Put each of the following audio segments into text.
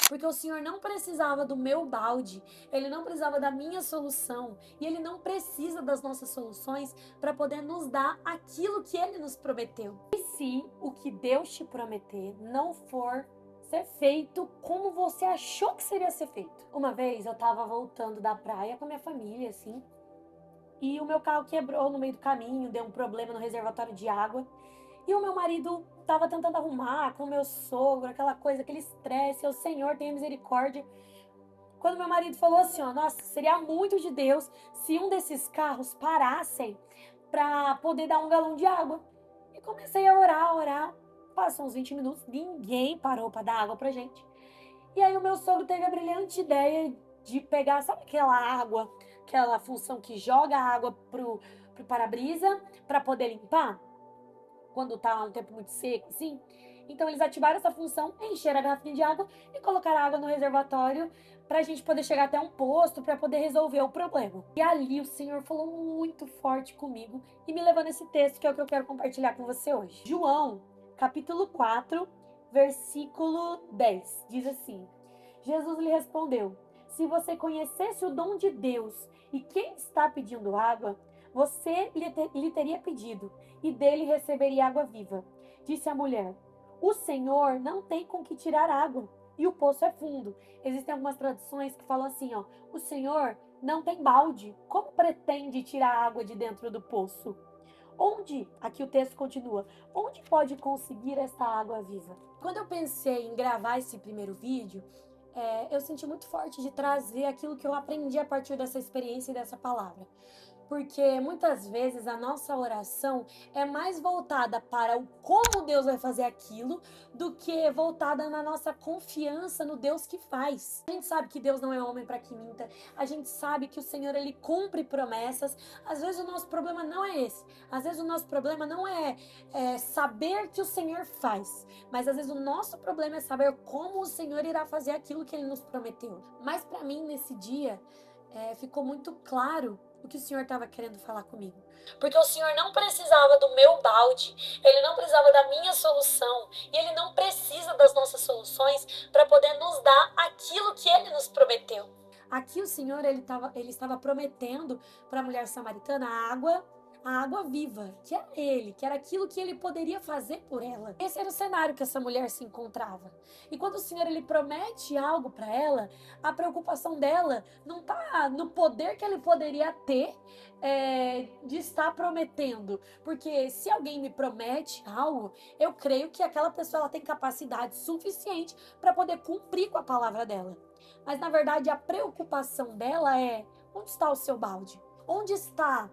Porque o Senhor não precisava do meu balde, Ele não precisava da minha solução, e Ele não precisa das nossas soluções para poder nos dar aquilo que Ele nos prometeu. E se o que Deus te prometer não for ser feito como você achou que seria ser feito? Uma vez eu tava voltando da praia com a minha família, assim, e o meu carro quebrou no meio do caminho, deu um problema no reservatório de água. E o meu marido estava tentando arrumar com o meu sogro, aquela coisa, aquele estresse. O Senhor tenha misericórdia. Quando meu marido falou assim, ó, nossa, seria muito de Deus se um desses carros parassem para poder dar um galão de água. E comecei a orar, a orar. Passou uns 20 minutos, ninguém parou para dar água pra gente. E aí o meu sogro teve a brilhante ideia de pegar, sabe aquela água, aquela função que joga a água pro para-brisa para poder limpar? Quando tá um tempo muito seco, assim. Então eles ativaram essa função, encheram a garrafinha de água e colocaram a água no reservatório pra gente poder chegar até um posto para poder resolver o problema. E ali o Senhor falou muito forte comigo e me levou nesse texto que é o que eu quero compartilhar com você hoje. João, capítulo 4, versículo 10, diz assim: Jesus lhe respondeu: se você conhecesse o dom de Deus e quem está pedindo água, você lhe teria pedido, e dele receberia água viva. Disse a mulher: o Senhor não tem com que tirar água, e o poço é fundo. Existem algumas traduções que falam assim, ó: o Senhor não tem balde, como pretende tirar água de dentro do poço? Onde, aqui o texto continua, onde pode conseguir essa água viva? Quando eu pensei em gravar esse primeiro vídeo, eu senti muito forte de trazer aquilo que eu aprendi a partir dessa experiência e dessa palavra. Porque muitas vezes a nossa oração é mais voltada para o como Deus vai fazer aquilo do que voltada na nossa confiança no Deus que faz. A gente sabe que Deus não é homem para que minta. A gente sabe que o Senhor ele cumpre promessas. Às vezes o nosso problema não é esse. Às vezes o nosso problema não é saber que o Senhor faz, mas às vezes o nosso problema é saber como o Senhor irá fazer aquilo que Ele nos prometeu. Mas para mim nesse dia ficou muito claro o que o Senhor estava querendo falar comigo. Porque o Senhor não precisava do meu balde, Ele não precisava da minha solução, e Ele não precisa das nossas soluções para poder nos dar aquilo que Ele nos prometeu. Aqui o Senhor ele estava prometendo para a mulher samaritana a água viva, que era Ele, que era aquilo que Ele poderia fazer por ela. Esse era o cenário que essa mulher se encontrava. E quando o Senhor ele promete algo para ela, a preocupação dela não está no poder que Ele poderia ter de estar prometendo. Porque se alguém me promete algo, eu creio que aquela pessoa ela tem capacidade suficiente para poder cumprir com a palavra dela. Mas na verdade a preocupação dela é: onde está o seu balde? Onde está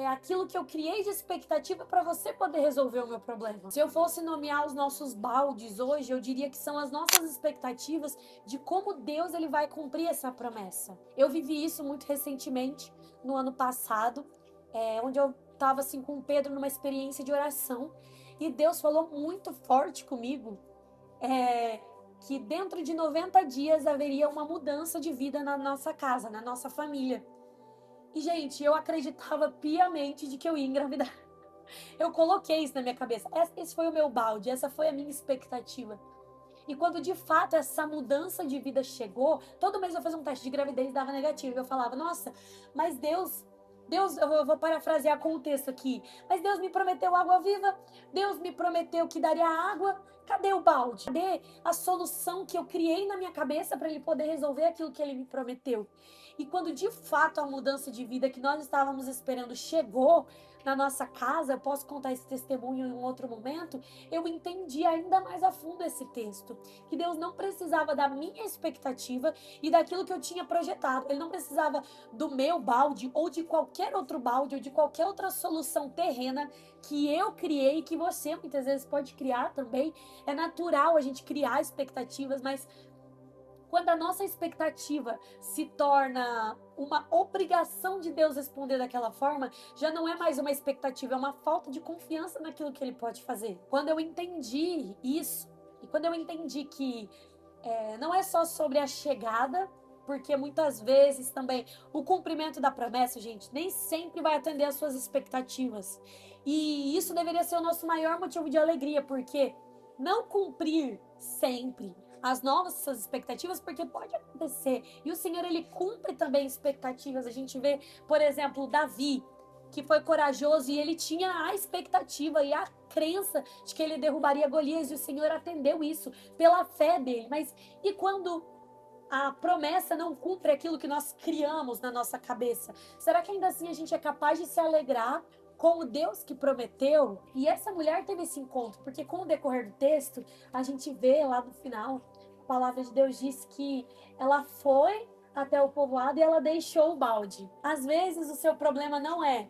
aquilo que eu criei de expectativa para você poder resolver o meu problema? Se eu fosse nomear os nossos baldes hoje, eu diria que são as nossas expectativas de como Deus ele vai cumprir essa promessa. Eu vivi isso muito recentemente, no ano passado, onde eu estava assim com o Pedro numa experiência de oração, e Deus falou muito forte comigo, que dentro de 90 dias haveria uma mudança de vida na nossa casa, na nossa família. E, gente, eu acreditava piamente de que eu ia engravidar. Eu coloquei isso na minha cabeça. Esse foi o meu balde, essa foi a minha expectativa. E quando de fato essa mudança de vida chegou, todo mês eu fazia um teste de gravidez e dava negativo. Eu falava: nossa, mas Deus, eu vou parafrasear com o texto aqui, mas Deus me prometeu água viva, Deus me prometeu que daria água, cadê o balde? Cadê a solução que eu criei na minha cabeça para Ele poder resolver aquilo que Ele me prometeu? E quando de fato a mudança de vida que nós estávamos esperando chegou na nossa casa, eu posso contar esse testemunho em um outro momento, eu entendi ainda mais a fundo esse texto, que Deus não precisava da minha expectativa e daquilo que eu tinha projetado. Ele não precisava do meu balde ou de qualquer outro balde ou de qualquer outra solução terrena que eu criei e que você muitas vezes pode criar também. É natural a gente criar expectativas, mas quando a nossa expectativa se torna uma obrigação de Deus responder daquela forma, já não é mais uma expectativa, é uma falta de confiança naquilo que Ele pode fazer. Quando eu entendi isso, e quando eu entendi que não é só sobre a chegada, porque muitas vezes também o cumprimento da promessa, gente, nem sempre vai atender às suas expectativas. E isso deveria ser o nosso maior motivo de alegria, porque não cumprir sempre as nossas expectativas, porque pode acontecer. E o Senhor, ele cumpre também expectativas. A gente vê, por exemplo, Davi, que foi corajoso e ele tinha a expectativa e a crença de que ele derrubaria Golias, e o Senhor atendeu isso pela fé dele. Mas e quando a promessa não cumpre aquilo que nós criamos na nossa cabeça? Será que ainda assim a gente é capaz de se alegrar com o Deus que prometeu? E essa mulher teve esse encontro, porque com o decorrer do texto, a gente vê lá no final, a palavra de Deus diz que ela foi até o povoado e ela deixou o balde. Às vezes o seu problema não é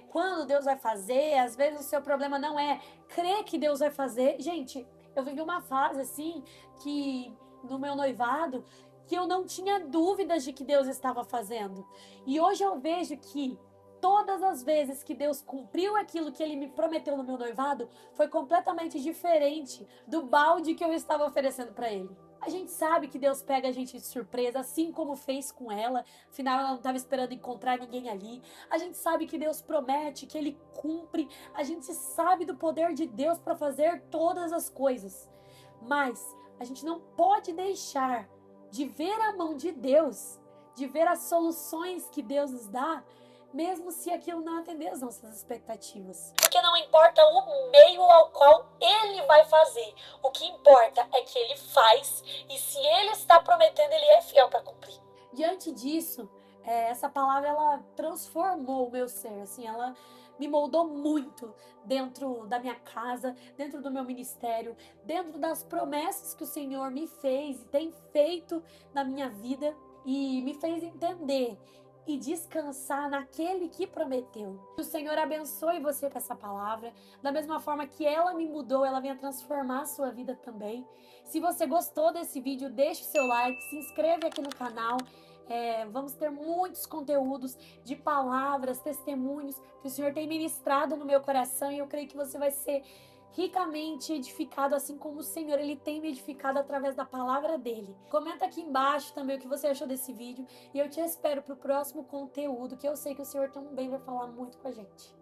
quando Deus vai fazer, às vezes o seu problema não é crer que Deus vai fazer. Gente, eu vivi uma fase assim, que no meu noivado, que eu não tinha dúvidas de que Deus estava fazendo. E hoje eu vejo que todas as vezes que Deus cumpriu aquilo que ele me prometeu no meu noivado, foi completamente diferente do balde que eu estava oferecendo para ele. A gente sabe que Deus pega a gente de surpresa, assim como fez com ela. Afinal, ela não estava esperando encontrar ninguém ali. A gente sabe que Deus promete, que ele cumpre. A gente sabe do poder de Deus para fazer todas as coisas. Mas a gente não pode deixar de ver a mão de Deus, de ver as soluções que Deus nos dá, mesmo se aquilo não atender às nossas expectativas. Porque não importa o meio ao qual ele vai fazer. O que importa é que ele faz, e se ele está prometendo, ele é fiel para cumprir. Diante disso, essa palavra, ela transformou o meu ser, assim, ela me moldou muito dentro da minha casa, dentro do meu ministério, dentro das promessas que o Senhor me fez e tem feito na minha vida, e me fez entender e descansar naquele que prometeu. Que o Senhor abençoe você com essa palavra, da mesma forma que ela me mudou, ela venha transformar a sua vida também. Se você gostou desse vídeo, deixe o seu like, se inscreve aqui no canal. Vamos ter muitos conteúdos de palavras, testemunhos que o Senhor tem ministrado no meu coração, e eu creio que você vai ser ricamente edificado, assim como o Senhor, ele tem me edificado através da palavra dele. Comenta aqui embaixo também o que você achou desse vídeo, e eu te espero para o próximo conteúdo, que eu sei que o Senhor também vai falar muito com a gente.